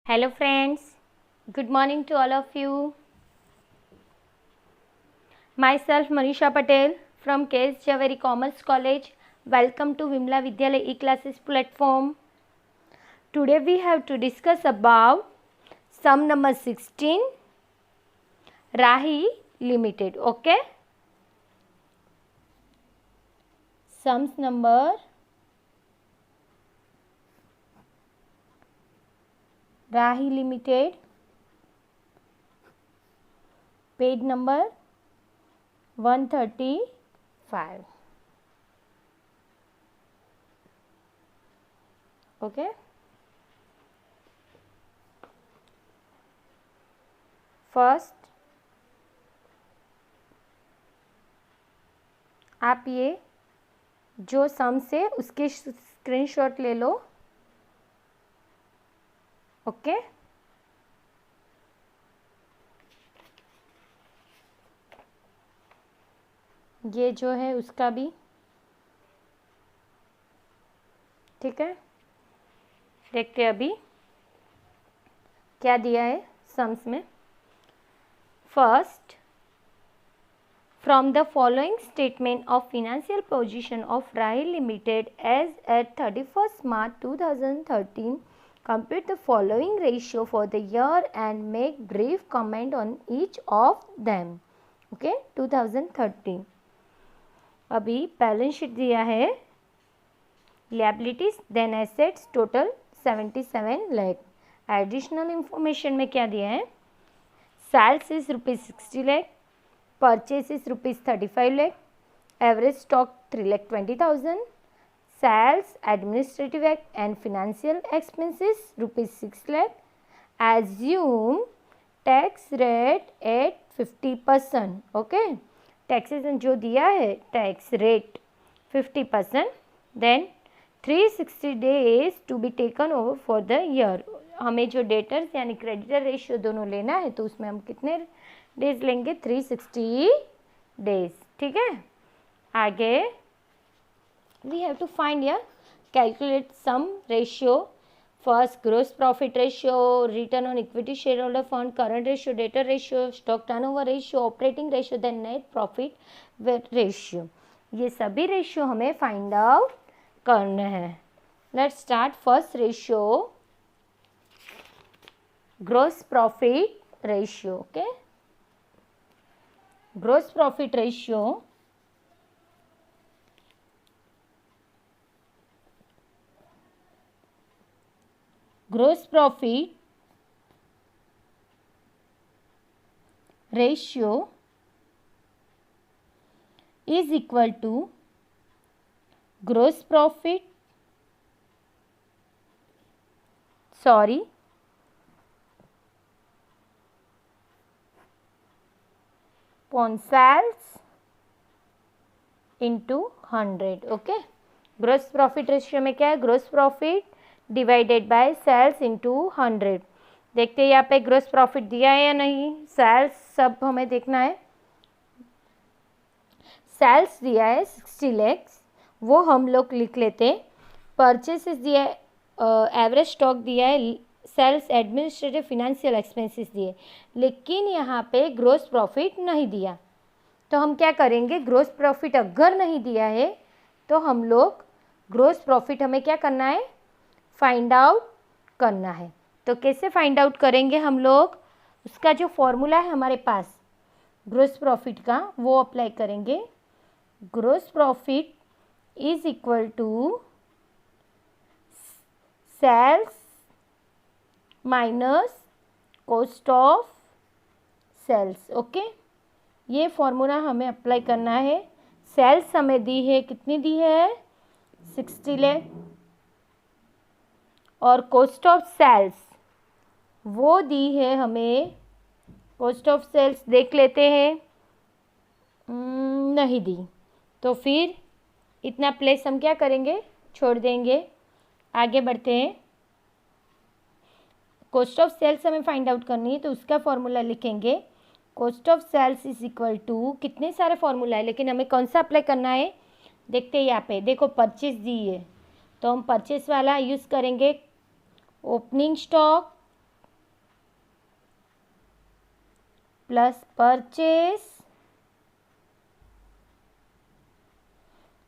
Hello friends, good morning to all of you. Myself Manisha Patel from KS Javeri Commerce College. Welcome to Vimla Vidyalaya e-classes platform. Today we have to discuss about sum number 16, Rahi Limited. Okay. Sums number Rahi Limited, page number 135. Okay. First आप ये जो सम से उसके screenshot ले लो. Okay. ये जो है उसका भी ठीक है. देखते हैं अभी क्या दिया है सम्स में. First, from the following statement of financial position of Rahi Limited as at 31st March 2013, compute the following ratio for the year and make brief comment on each of them. Okay, 2013. अभी balance sheet दिया है. liabilities then assets total 77 lakh. Additional information में क्या दिया है? Sales is ₹60 lakh, purchase is ₹35 lakh, average stock 3,20,000, sales, administrative and financial expenses ₹6 lakh. Assume tax rate at 50%. Okay. Taxation जो दिया है tax rate 50%. Then 360 days to be taken over for the year. हमें जो debtors यानी creditor ratio दोनों लेना है तो उसमें हम कितने डेज लेंगे? 360 डेज. ठीक है. आगे वी हैव टू फाइंड या calculate some ratio. First gross profit ratio, return on equity share holder fund, current ratio, debtor ratio, stock turnover ratio, operating ratio, then net profit ratio. ये सभी ratio हमें find out करना है. Let's start. First ratio gross profit ratio. Okay. Gross profit ratio is equal to gross profit upon sales into 100. Okay. Gross profit ratio में क्या है? Gross profit divided by sales into 100. देखते हैं यहाँ पे gross profit दिया है या नहीं. सेल्स सब हमें देखना है. सेल्स दिया है 60 lakhs, वो हम लोग लिख लेते हैं. परचेसेस दिया है, एवरेज स्टॉक दिया है, सेल्स, एडमिनिस्ट्रेटिव, फिनेंशियल एक्सपेंसेस दिए, लेकिन यहाँ पे ग्रोस प्रॉफिट नहीं दिया. तो हम क्या करेंगे? ग्रोस प्रॉफिट अगर नहीं दिया है तो हम लोग ग्रोस प्रॉफिट हमें क्या करना है? फाइंड आउट करना है. तो कैसे फाइंड आउट करेंगे हम लोग? उसका जो फॉर्मूला है हमारे पास ग्रोस प्रॉफिट का वो अप्लाई करेंगे. Gross profit is equal to sales minus cost of sales. Okay. ये फॉर्मूला हमें अप्लाई करना है. सेल्स हमें दी है, कितनी दी है? 60 lakh. और कॉस्ट ऑफ सेल्स वो दी है हमें. कॉस्ट ऑफ सेल्स देख लेते हैं. नहीं दी तो फिर इतना प्लेस हम क्या करेंगे? छोड़ देंगे. आगे बढ़ते हैं. कॉस्ट ऑफ सेल्स हमें फाइंड आउट करनी है तो उसका फॉर्मूला लिखेंगे. Cost of sales is equal to, कितने सारे फॉर्मूला है लेकिन हमें कौन सा अप्लाई करना है? देखते हैं यहाँ पे. देखो परचेस दी है तो हम परचेस वाला यूज़ करेंगे. Opening stock plus purchase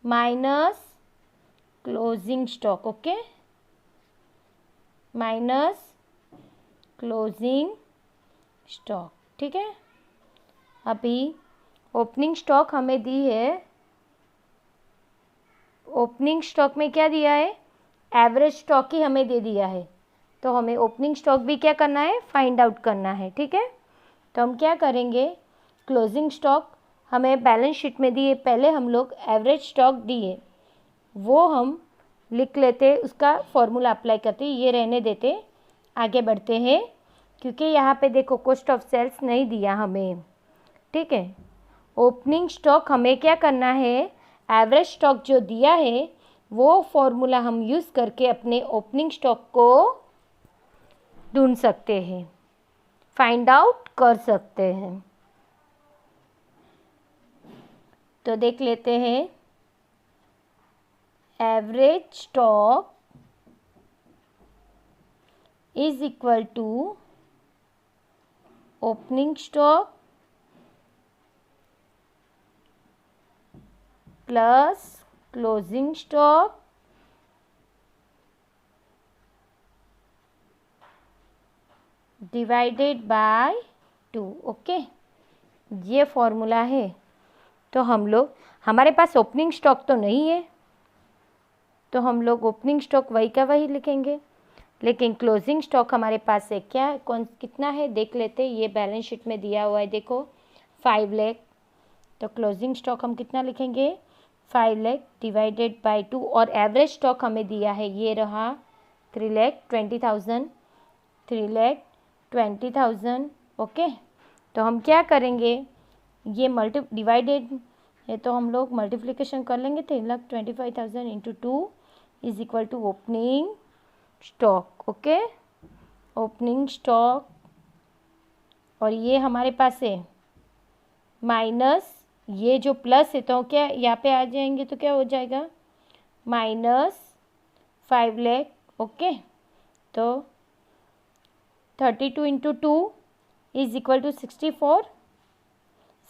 minus closing stock, okay, minus closing stock, ठीक है। अभी ओपनिंग स्टॉक हमें दी है, ओपनिंग स्टॉक में क्या दिया है, एवरेज स्टॉक ही हमें दे दिया है, तो हमें ओपनिंग स्टॉक भी क्या करना है, फाइंड आउट करना है, ठीक है। तो हम क्या करेंगे, क्लोजिंग स्टॉक हमें बैलेंस शीट में दिए, पहले हम लोग एवरेज स्टॉक दिए वो हम लिख लेते, उसका फॉर्मूला अप्लाई करते, ये रहने देते, आगे बढ़ते हैं, क्योंकि यहाँ पे देखो कॉस्ट ऑफ सेल्स नहीं दिया हमें, ठीक है। ओपनिंग स्टॉक हमें क्या करना है, एवरेज स्टॉक जो दिया है वो फॉर्मूला हम यूज़ करके अपने ओपनिंग स्टॉक को ढूंढ सकते हैं, फाइंड आउट कर सकते हैं। तो देख लेते हैं, average stock is equal to opening stock plus closing stock divided by 2, okay, ये फॉर्मूला है। तो हम लोग, हमारे पास ओपनिंग स्टॉक तो नहीं है, तो हम लोग ओपनिंग स्टॉक वही का वही लिखेंगे, लेकिन क्लोजिंग स्टॉक हमारे पास है, क्या कौन कितना है देख लेते, ये बैलेंस शीट में दिया हुआ है, देखो 5 लाख, तो क्लोजिंग स्टॉक हम कितना लिखेंगे, 5 लाख डिवाइडेड बाय 2, और एवरेज स्टॉक हमें दिया है, ये रहा 3,20,000, 3,20,000, ओके। तो हम क्या करेंगे, ये डिवाइडेड है तो हम लोग मल्टीप्लिकेशन कर लेंगे, 3,25,000 into 2 is equal to opening stock, okay, opening stock, और ये हमारे पास है माइनस, ये जो प्लस है तो क्या यहाँ पे आ जाएंगे, तो क्या हो जाएगा, माइनस 5 लाख, ओके। तो 32 into 2 is equal to 64,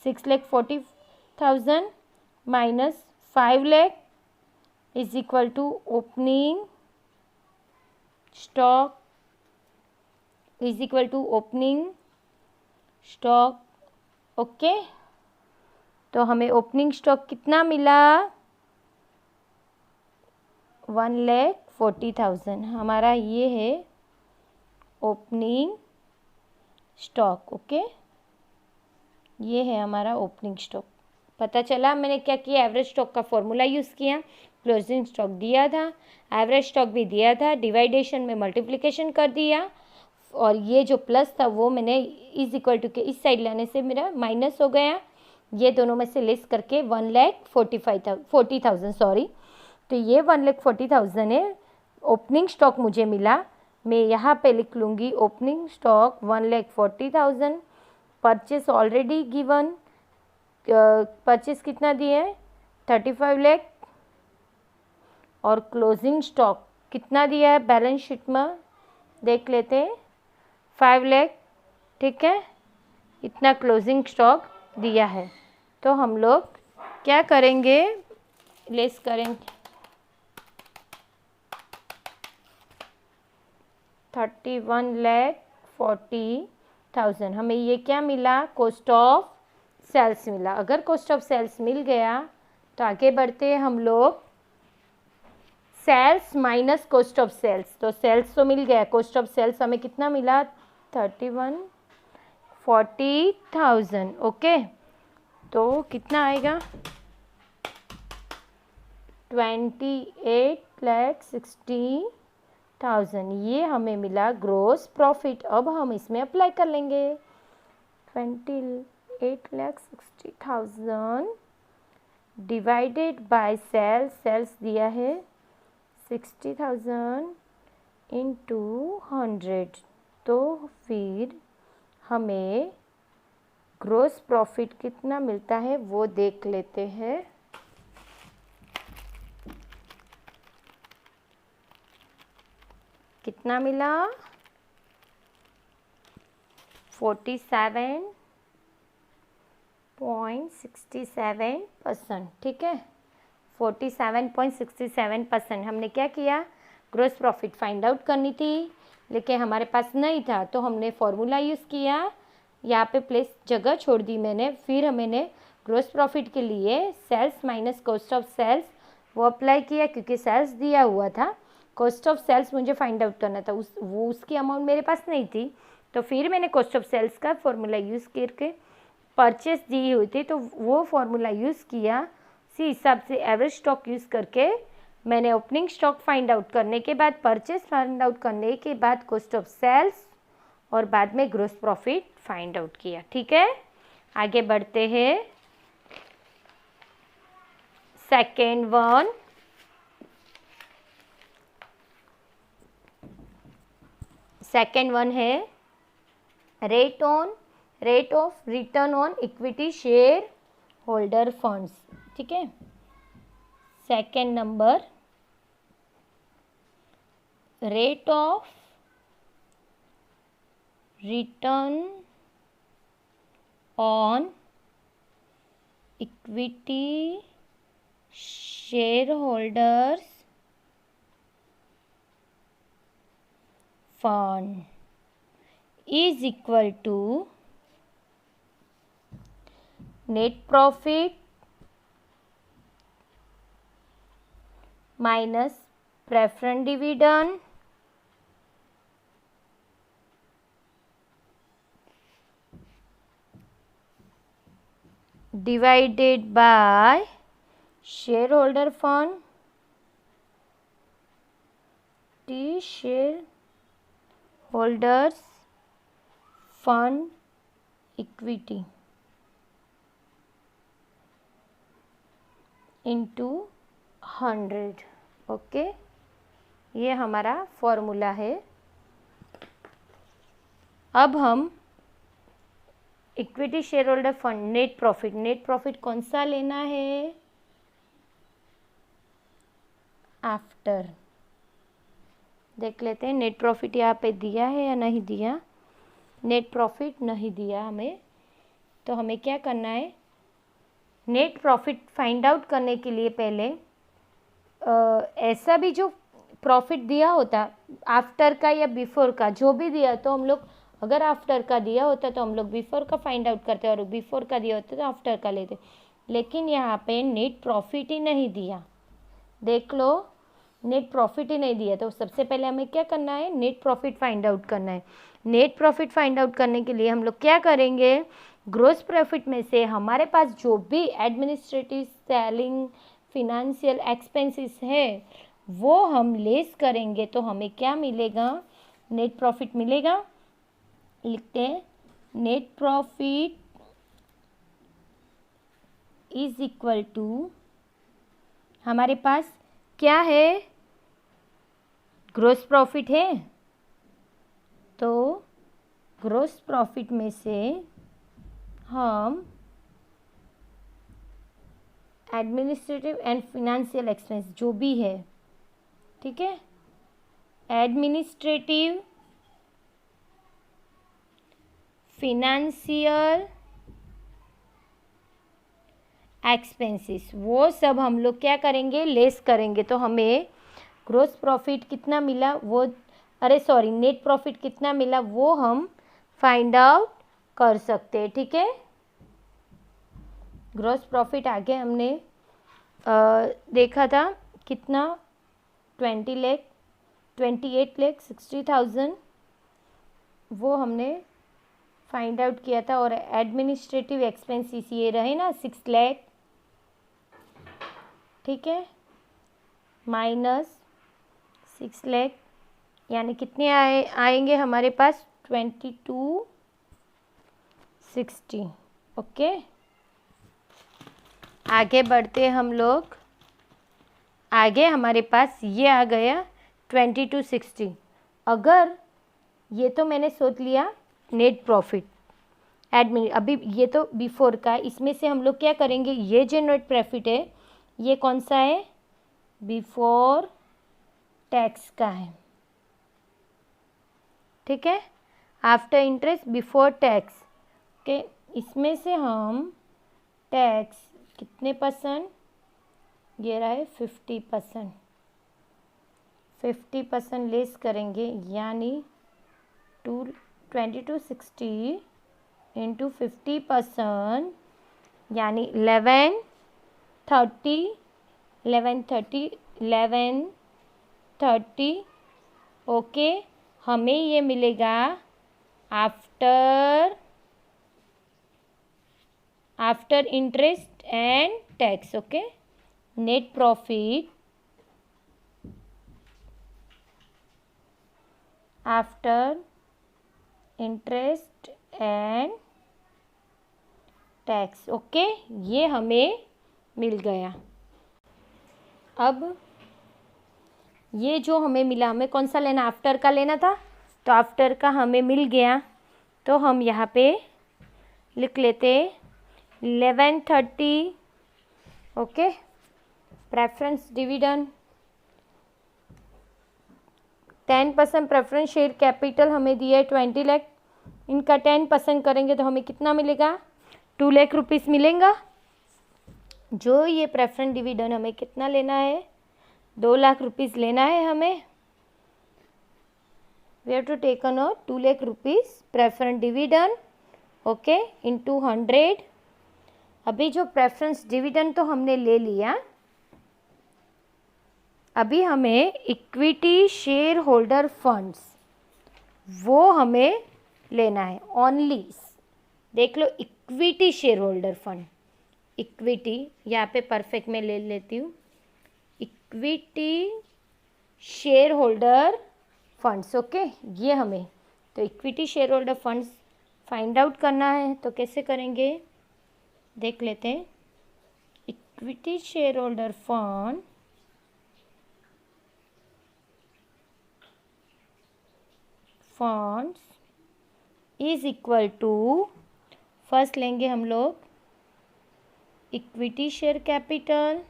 6,40,000 minus 5 lakh is equal to opening stock, is equal to opening stock, okay. तो हमें ओपनिंग स्टॉक कितना मिला, 1,40,000, हमारा ये है ओपनिंग स्टॉक, ओके, ये है हमारा ओपनिंग स्टॉक। पता चला मैंने क्या किया, एवरेज स्टॉक का फॉर्मूला यूज़ किया, क्लोजिंग स्टॉक दिया था, एवरेज स्टॉक भी दिया था, डिवाइडेशन में मल्टीप्लिकेशन कर दिया, और ये जो प्लस था वो मैंने इज इक्वल टू के इस साइड लाने से मेरा माइनस हो गया, ये दोनों में से लेस करके 1,40,000 सॉरी, तो ये 1,40,000 है, ओपनिंग स्टॉक मुझे मिला, मैं यहाँ पे लिख लूँगी opening stock 1,40,000, purchase already given, purchase कितना दिए हैं 35 लाख, और क्लोजिंग स्टॉक कितना दिया है बैलेंस शीट में देख लेते हैं, 5 लाख, ठीक है, इतना क्लोजिंग स्टॉक दिया है। तो हम लोग क्या करेंगे, लेस करेंगे 31,40,000, हमें ये क्या मिला, कॉस्ट ऑफ सेल्स मिला। अगर कॉस्ट ऑफ सेल्स मिल गया तो आगे बढ़ते हैं हम लोग, sales minus cost of sales, तो सेल्स तो मिल गया, कॉस्ट ऑफ सेल्स हमें कितना मिला, 31,40,000, ओके। तो कितना आएगा, 28,60,000, ये हमें मिला ग्रोस प्रॉफिट। अब हम इसमें अप्लाई कर लेंगे, 28,60,000 डिवाइडेड बाय सेल्स, सेल्स दिया है 60,000 इंटू 100, तो फिर हमें ग्रोस प्रॉफिट कितना मिलता है वो देख लेते हैं। कितना मिला, 47 47.67%, ठीक है। 47.67% हमने क्या किया, ग्रॉस प्रॉफिट फाइंड आउट करनी थी, लेकिन हमारे पास नहीं था तो हमने फॉर्मूला यूज़ किया, यहाँ पे प्लेस जगह छोड़ दी मैंने। फिर मैंने ग्रॉस प्रॉफिट के लिए sales minus cost of sales वो अप्लाई किया, क्योंकि सेल्स दिया हुआ था, कॉस्ट ऑफ सेल्स मुझे फाइंड आउट करना था, उसकी अमाउंट मेरे पास नहीं थी। तो फिर मैंने कॉस्ट ऑफ सेल्स का फॉर्मूला यूज़ करके, परचेस दी हुई थी तो वो फॉर्मूला यूज़ किया, इसी हिसाब से एवरेज स्टॉक यूज़ करके मैंने ओपनिंग स्टॉक फाइंड आउट करने के बाद, परचेस फाइंड आउट करने के बाद कॉस्ट ऑफ सेल्स और बाद में ग्रॉस प्रॉफिट फाइंड आउट किया, ठीक है। आगे बढ़ते हैं। सेकेंड वन है rate of return on equity share holder funds, ठीक है। Second number, rate of return on equity share holders fund is equal to net profit minus preference dividend divided by shareholder fund T shareholders fund equity into 100, okay. ये हमारा formula है। अब हम equity share holder fund net profit कौन सा लेना है, after. देख लेते हैं नेट प्रॉफिट यहाँ पे दिया है या नहीं दिया। नेट प्रॉफिट नहीं दिया हमें, तो हमें क्या करना है, नेट प्रॉफिट फाइंड आउट करने के लिए पहले ऐसा भी जो प्रॉफिट दिया होता आफ्टर का या बिफोर का, जो भी दिया, तो हम लोग अगर आफ्टर का दिया होता तो हम लोग बिफोर का फाइंड आउट करते और बिफोर का दिया होता तो आफ्टर का लेते, लेकिन यहाँ पे नेट प्रॉफिट ही नहीं दिया। देख लो, नेट प्रॉफिट ही नहीं दिया, तो सबसे पहले हमें क्या करना है, नेट प्रॉफिट फाइंड आउट करना है। नेट प्रॉफिट फाइंड आउट करने के लिए हम लोग क्या करेंगे, ग्रॉस प्रॉफिट में से हमारे पास जो भी एडमिनिस्ट्रेटिव, सेलिंग, फिनेंशियल एक्सपेंसेस है वो हम लेस करेंगे, तो हमें क्या मिलेगा, नेट प्रॉफिट मिलेगा। लिखते हैं, net profit is equal to, हमारे पास क्या है, ग्रॉस प्रॉफिट है, तो ग्रॉस प्रॉफिट में से हम एडमिनिस्ट्रेटिव एंड फिनेंशियल एक्सपेंस जो भी है, ठीक है, एडमिनिस्ट्रेटिव, फिनेंशियल एक्सपेंसेस, वो सब हम लोग क्या करेंगे, लेस करेंगे। तो हमें ग्रॉस प्रॉफिट कितना मिला वो, नेट प्रॉफिट कितना मिला वो हम फाइंड आउट कर सकते हैं, ठीक है। ग्रॉस प्रॉफिट आगे हमने देखा था कितना, 28,60,000 वो हमने फाइंड आउट किया था, और एडमिनिस्ट्रेटिव एक्सपेंसेस ये रहे ना 6 लाख, ठीक है, माइनस 6 लाख यानी कितने आएंगे हमारे पास, 2260, ओके। आगे बढ़ते हम लोग, आगे हमारे पास ये आ गया 2260। अगर ये तो मैंने सोच लिया नेट प्रॉफिट, अभी ये तो बिफोर का, इसमें से हम लोग क्या करेंगे, ये जो नेट प्रॉफिट है ये कौन सा है, बिफोर टैक्स का है, ठीक है, आफ्टर इंटरेस्ट बिफोर टैक्स के। इसमें से हम टैक्स कितने परसेंट, ये रहा है 50%। 50% लेस करेंगे यानी 2260 इंटू 50% यानी 1130 ओके। हमें ये मिलेगा after interest and tax. Okay, net profit after interest and tax. Okay, ये हमें मिल गया। अब ये जो हमें मिला, हमें कौन सा लेना, आफ्टर का लेना था, तो आफ्टर का हमें मिल गया। तो हम यहाँ पे लिख लेते 1130। Okay, preference dividend 10% preference share capital हमें दिया है 20 लाख। इनका 10% करेंगे तो हमें कितना मिलेगा, 2 लाख रुपीज़ मिलेगा। जो ये प्रेफरेंस डिविडेंड हमें कितना लेना है, 2 लाख रुपीज़ लेना है हमें। We have to take on 2 lakh rupees preference dividend. Okay, into 100। अभी जो प्रेफरेंस डिविडेंड तो हमने ले लिया, अभी हमें इक्विटी शेयर होल्डर फंड्स वो हमें लेना है ओनली। देख लो, equity share holder fund, equity यहाँ पे परफेक्ट में ले लेती हूँ, equity share holder funds. Okay, ये हमें तो equity share holder funds find out करना है। तो कैसे करेंगे, देख लेते हैं। Equity share holder funds is equal to, first लेंगे हम लोग equity share capital,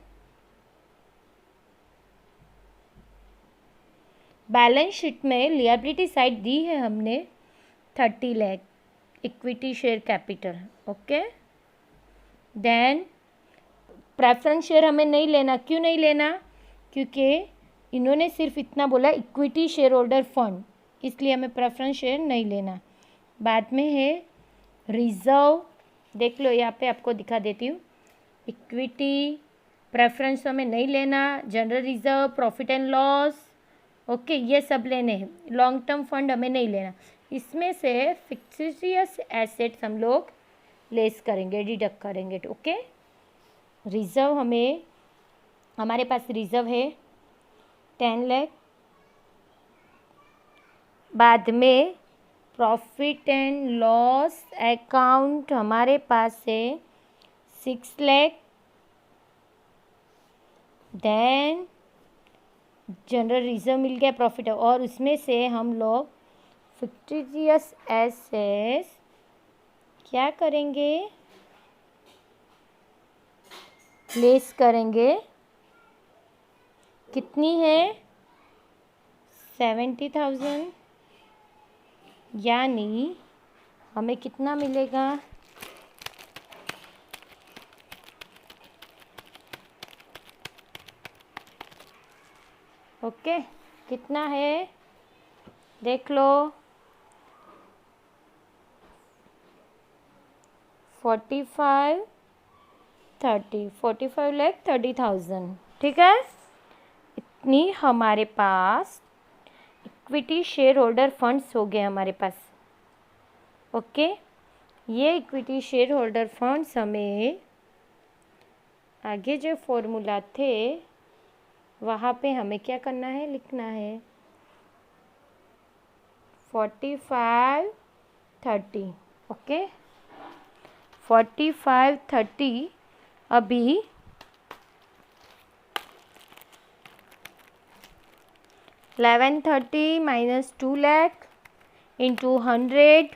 balance sheet में लिएबिलिटी साइड दी है हमने 30 lakh equity share capital. Okay, then preference share हमें नहीं लेना। क्यों नहीं लेना, क्योंकि इन्होंने सिर्फ इतना बोला इक्विटी शेयर होल्डर फंड, इसलिए हमें प्रेफरेंस शेयर नहीं लेना। बाद में है रिजर्व, देख लो यहाँ पे आपको दिखा देती हूँ। इक्विटी प्रेफरेंस हमें नहीं लेना, general reserve, profit and loss, okay, ये सब लेने हैं। लॉन्ग टर्म फंड हमें नहीं लेना। इसमें से फिक्सियस एसेट्स हम लोग लेस करेंगे, डिडक्ट करेंगे। ओके, रिजर्व हमें, हमारे पास रिजर्व है 10 लाख। बाद में प्रॉफिट एंड लॉस अकाउंट हमारे पास है 6 लाख। देन जनरल रिजर्व मिल गया, प्रॉफिट, और उसमें से हम लोग फिक्टिशियस एसेट्स क्या करेंगे, लेस करेंगे। कितनी है, 70,000, यानी हमें कितना मिलेगा, ओके, कितना है देख लो, 45 लाख 30,000। ठीक है, इतनी हमारे पास इक्विटी शेयर होल्डर फंड्स हो गए हमारे पास। ओके, ये इक्विटी शेयर होल्डर फंड्स हमें आगे जो फॉर्मूला थे वहाँ पे हमें क्या करना है, लिखना है 45 30। ओके, 45 30 अभी 1130 minus 2 lakh into 100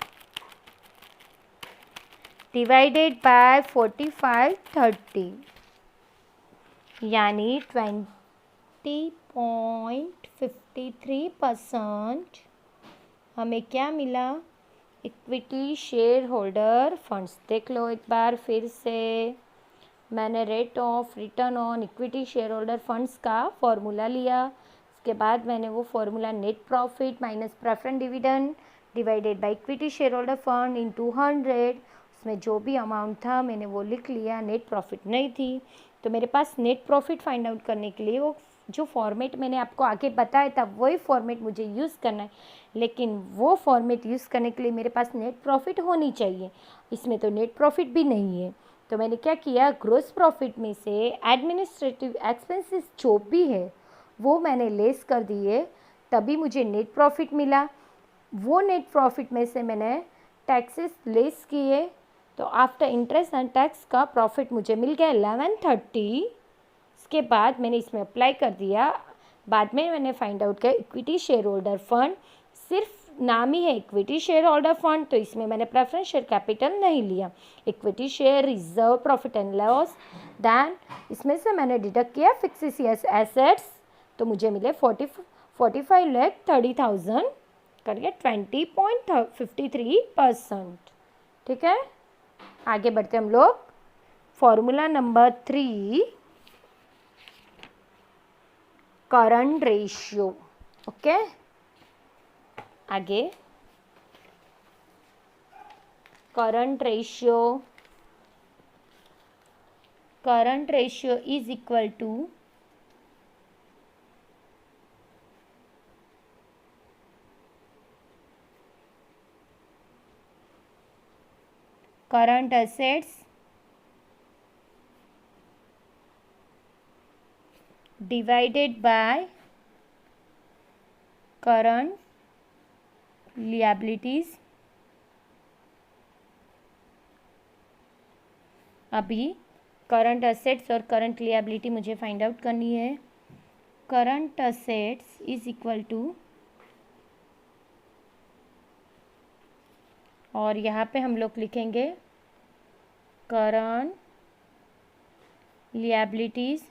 divided by 45 30, यानी 20.53% हमें क्या मिला, इक्विटी शेयर होल्डर फंड्स। देख लो एक बार फिर से, मैंने rate of return on equity share holder funds का फॉर्मूला लिया। उसके बाद मैंने वो formula net profit minus preference dividend divided by equity share holder fund in 200, उसमें जो भी अमाउंट था मैंने वो लिख लिया। नेट प्रॉफिट नहीं थी, तो मेरे पास नेट प्रॉफिट फाइंड आउट करने के लिए वो जो फॉर्मेट मैंने आपको आगे बताया था वही फॉर्मेट मुझे यूज़ करना है, लेकिन वो फॉर्मेट यूज़ करने के लिए मेरे पास नेट प्रॉफिट होनी चाहिए। इसमें तो नेट प्रॉफिट भी नहीं है, तो मैंने क्या किया, ग्रोस प्रॉफिट में से एडमिनिस्ट्रेटिव एक्सपेंसेस जो भी है वो मैंने लेस कर दिए, तभी मुझे नेट प्रॉफिट मिला। वो नेट प्रॉफिट में से मैंने टैक्सेस लेस किए, तो आफ्टर इंटरेस्ट एंड टैक्स का प्रॉफिट मुझे मिल गया 1130। इसके बाद मैंने इसमें अप्लाई कर दिया। बाद में मैंने फाइंड आउट किया इक्विटी शेयर होल्डर फंड सिर्फ नाम ही है इक्विटी शेयर होल्डर फंड, तो इसमें मैंने प्रेफरेंस शेयर कैपिटल नहीं लिया। Equity share reserve profit and loss, than इसमें से मैंने डिडक्ट किया फिक्सेस एसेट्स, तो मुझे मिले 45,30,000 करके 20.53%। ठीक है, आगे बढ़ते हम लोग। Formula number 3, current ratio. Okay, आगे current ratio is equal to current assets divided by current liabilities। अभी करंट असेट्स और करंट लिएबिलिटी मुझे फाइंड आउट करनी है। Current assets is equal to, और यहाँ पे हम लोग लिखेंगे करंट लिएबिलिटीज।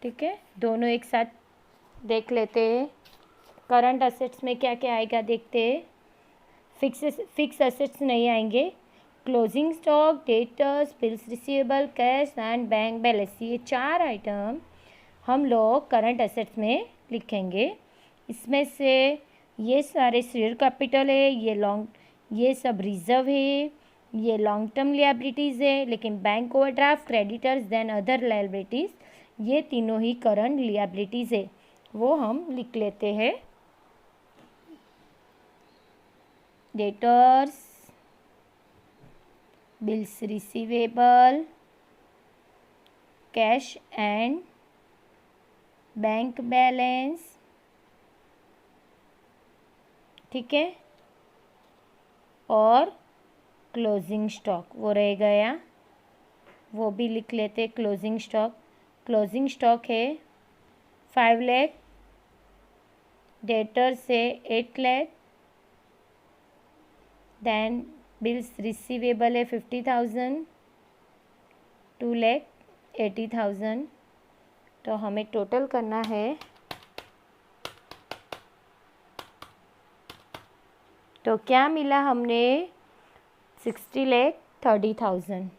ठीक है, दोनों एक साथ देख लेते हैं। करंट असेट्स में क्या क्या आएगा देखते हैं। फिक्स असेट्स नहीं आएंगे। Closing stock, debtors, bills receivable, cash and bank balance, ये 4 आइटम हम लोग करंट असेट्स में लिखेंगे। इसमें से ये सारे शेयर कैपिटल है, ये सब रिजर्व है, ये लॉन्ग टर्म लिएबिलिटीज़ है, लेकिन bank overdraft, creditors then other liabilities, ये तीनों ही करंट लिएबिलिटीज़ है, वो हम लिख लेते हैं। Debtors, bills receivable, cash and bank balance. ठीक है, और क्लोजिंग स्टॉक वो रह गया, वो भी लिख लेते। क्लोजिंग स्टॉक है 5 लाख, डेटर से 8 लाख, दैन बिल्स रिसीवेबल है 50,000, 2,80,000। तो हमें टोटल करना है, तो क्या मिला हमने 60,30,000।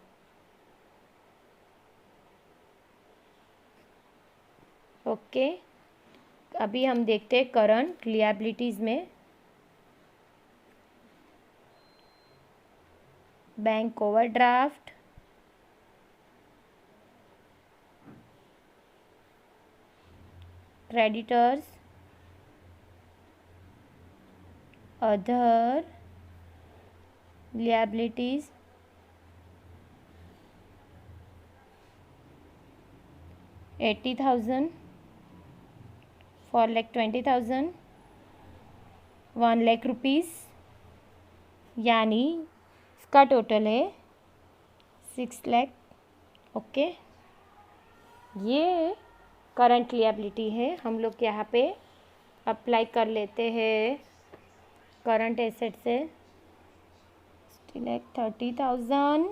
ओके, अभी हम देखते हैं करंट लिएबिलिटीज़ में। Bank overdraft, creditors, other liabilities, $80,000, 4,20,000, 1 lakh rupees, यानी इसका टोटल है 6 लाख। ओके, ये करंट लिएबिलिटी है। हम लोग यहाँ पे अप्लाई कर लेते हैं करंट एसेट से 60,30,000,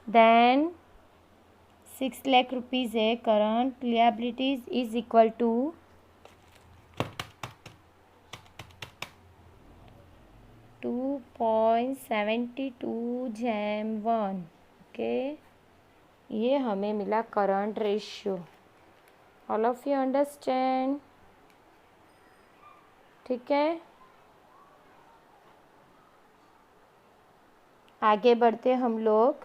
देन 6 लाख रुपीज़ है। Current liabilities is equal to 2 2.72/1। Okay, ये हमें मिला current ratio. All of you understand? ठीक है, आगे बढ़ते हम लोग।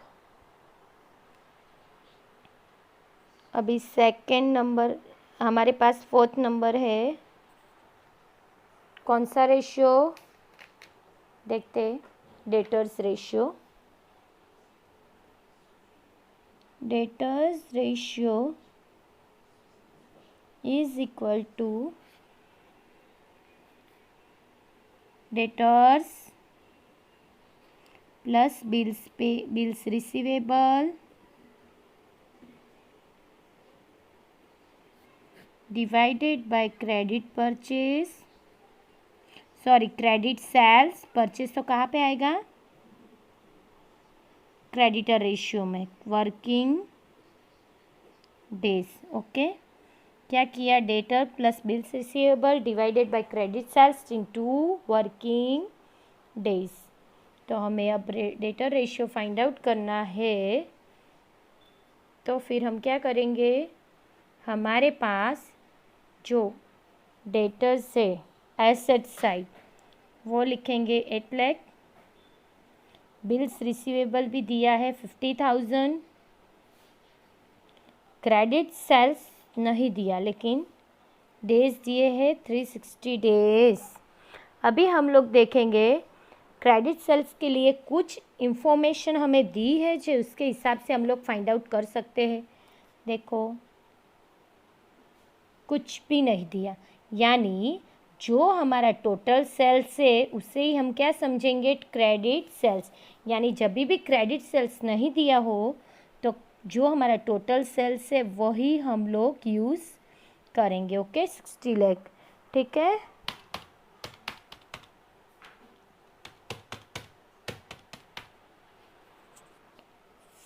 अभी सेकंड नंबर हमारे पास, फोर्थ नंबर है। कौन सा रेशियो देखते? Debtors ratio. Debtors ratio is equal to debtors plus bills receivable divided by credit purchase, sorry credit sales. Purchase तो कहाँ पे आएगा? क्रेडिटर रेशियो में, वर्किंग डेज। ओके, क्या किया? Debtor plus bills receivable divided by credit sales into working days. तो हमें अब डेटर रेशियो फाइंड आउट करना है। तो फिर हम क्या करेंगे? हमारे पास जो डेटर्स है एसेट साइड, वो लिखेंगे 8 लाख। बिल्स रिसीवेबल भी दिया है 50,000। क्रेडिट सेल्स नहीं दिया, लेकिन डेज दिए हैं 360 डेज। अभी हम लोग देखेंगे क्रेडिट सेल्स के लिए कुछ इंफॉर्मेशन हमें दी है, जो उसके हिसाब से हम लोग फाइंड आउट कर सकते हैं। देखो, कुछ भी नहीं दिया, यानी जो हमारा टोटल सेल्स है उसे ही हम क्या समझेंगे? Credit sales. यानी जब भी क्रेडिट सेल्स नहीं दिया हो तो जो हमारा टोटल सेल्स है वही हम लोग यूज़ करेंगे। ओके, 60 लाख। ठीक है,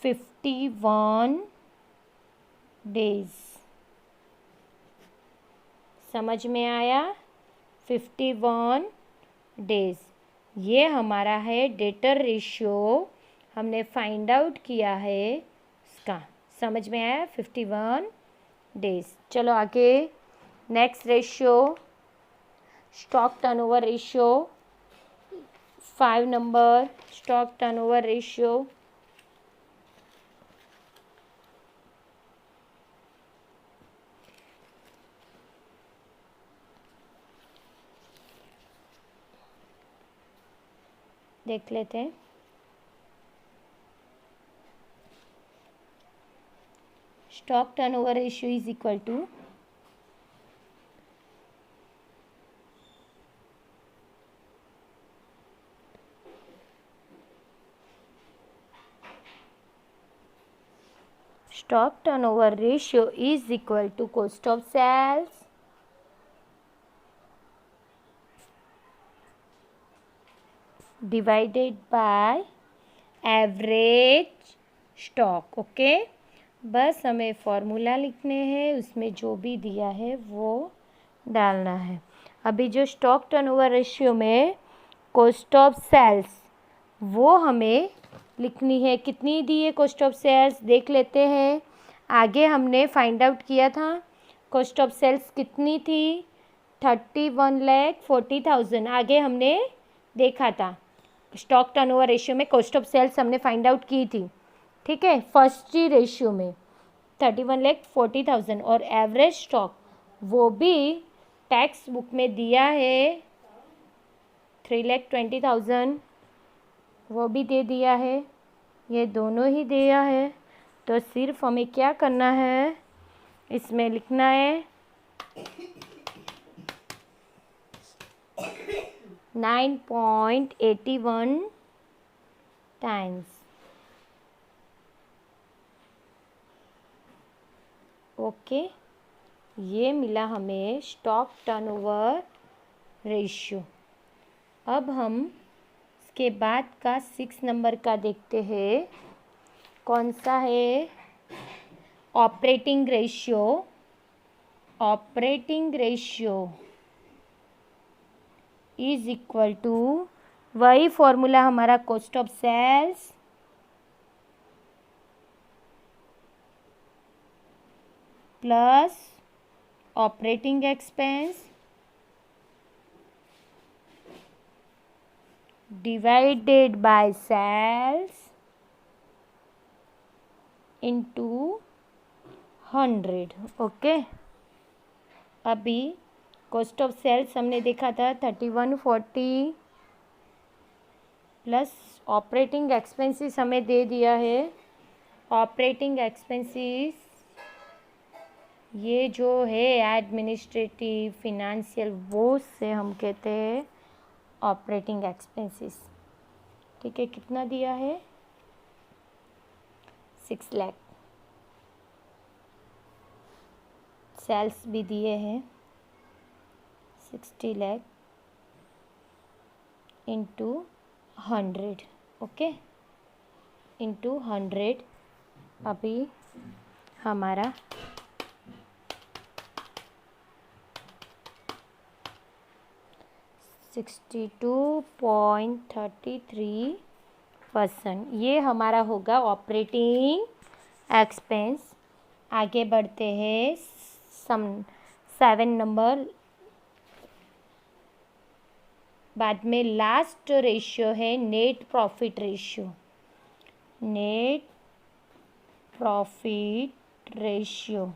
$51 डेज। समझ में आया? 51 डेज, ये हमारा है डेटर रेशियो। हमने फाइंड आउट किया है इसका। समझ में आया? 51 डेज। चलो आगे, next ratio, stock turnover ratio. 5 number, stock turnover ratio. देख लेते हैं। Stock turnover ratio is equal to stock turnover ratio is equal to cost of sales divided by average stock. Okay, बस हमें फॉर्मूला लिखने हैं, उसमें जो भी दिया है वो डालना है। अभी जो स्टॉक टर्नओवर रेशियो में कॉस्ट ऑफ सेल्स, वो हमें लिखनी है। कितनी दी है कॉस्ट ऑफ सेल्स? देख लेते हैं। आगे हमने फाइंड आउट किया था कॉस्ट ऑफ सेल्स कितनी थी? 31,40,000। आगे हमने देखा था स्टॉक टर्नओवर रेशियो में कॉस्ट ऑफ सेल्स हमने फाइंड आउट की थी। ठीक है, फर्स्ट जी रेशियो में 31,40,000। और एवरेज स्टॉक वो भी टेक्स्ट बुक में दिया है 3,20,000, वो भी दे दिया है। ये दोनों ही दिया है, तो सिर्फ हमें क्या करना है? इसमें लिखना है 9.81 टाइम्स। ओके, ये मिला हमें स्टॉक टर्नओवर रेशियो। अब हम इसके बाद का 6 नंबर का देखते हैं। कौन सा है? Operating ratio. Operating ratio is equal to वही फॉर्मूला हमारा cost of sales plus operating expense divided by sales into 100। Okay, अभी कॉस्ट ऑफ सेल्स हमने देखा था 3140 प्लस ऑपरेटिंग एक्सपेंसेस हमें दे दिया है। ऑपरेटिंग एक्सपेंसेस ये जो है एडमिनिस्ट्रेटिव फिनेंशियल, वो से हम कहते हैं ऑपरेटिंग एक्सपेंसेस। ठीक है, कितना दिया है? 6 लाख। सेल्स भी दिए हैं 60 लाख इंटू 100। Okay, into 100। अभी हमारा 62.33%, ये हमारा होगा ऑपरेटिंग एक्सपेंस। आगे बढ़ते हैं, 7 नंबर बाद में लास्ट रेशियो है net profit ratio. Net profit ratio,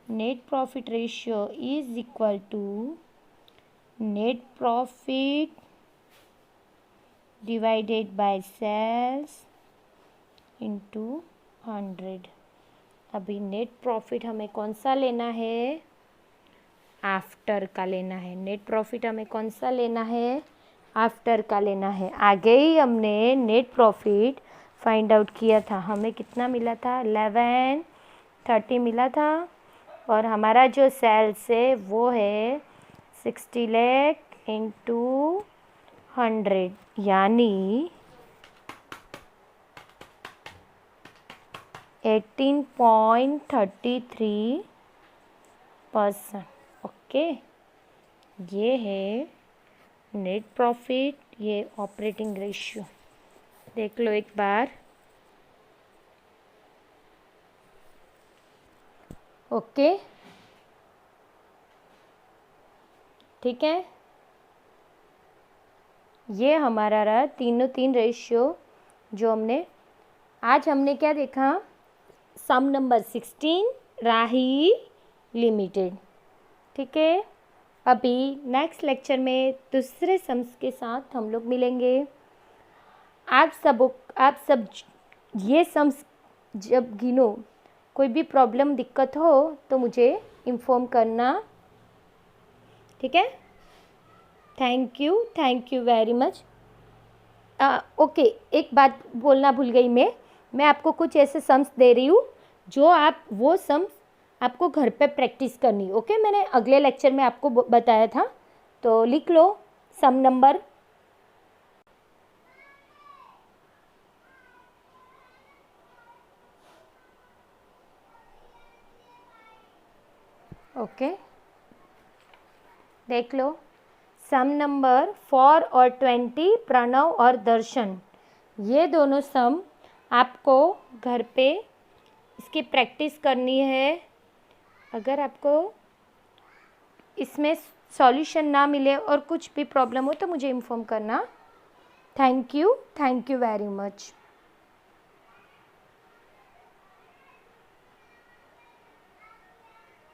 net profit ratio is equal to net profit divided by sales into 100। अभी नेट प्रॉफिट हमें कौन सा लेना है? आफ्टर का लेना है। नेट प्रॉफिट हमें कौन सा लेना है? आफ्टर का लेना है। आगे ही हमने नेट प्रॉफिट फाइंड आउट किया था, हमें कितना मिला था? 1130 मिला था। और हमारा जो सेल्स है वो है 60 लाख इंटू 100, यानी 18.33%। ओके, ये है नेट प्रॉफिट, ये ऑपरेटिंग रेशियो। देख लो एक बार। ओके, ठीक है, ये हमारा रहा तीनों 3 रेशियो जो हमने क्या देखा? सम नंबर 16 राही लिमिटेड। ठीक है, अभी नेक्स्ट लेक्चर में दूसरे सम्स के साथ हम लोग मिलेंगे। आप सब ये सम्स जब गिनो, कोई भी प्रॉब्लम दिक्कत हो तो मुझे इन्फॉर्म करना। ठीक है, thank you very much. Okay, एक बात बोलना भूल गई मैं आपको कुछ ऐसे सम्स दे रही हूँ जो आप वो सम्स आपको घर पे प्रैक्टिस करनी। ओके, मैंने अगले लेक्चर में आपको बताया था, तो लिख लो सम नंबर। ओके, देख लो सम नंबर 4 और 20, प्रणव और दर्शन, ये दोनों सम आपको घर पे इसकी प्रैक्टिस करनी है। अगर आपको इसमें सॉल्यूशन ना मिले और कुछ भी प्रॉब्लम हो तो मुझे इन्फॉर्म करना। Thank you very much.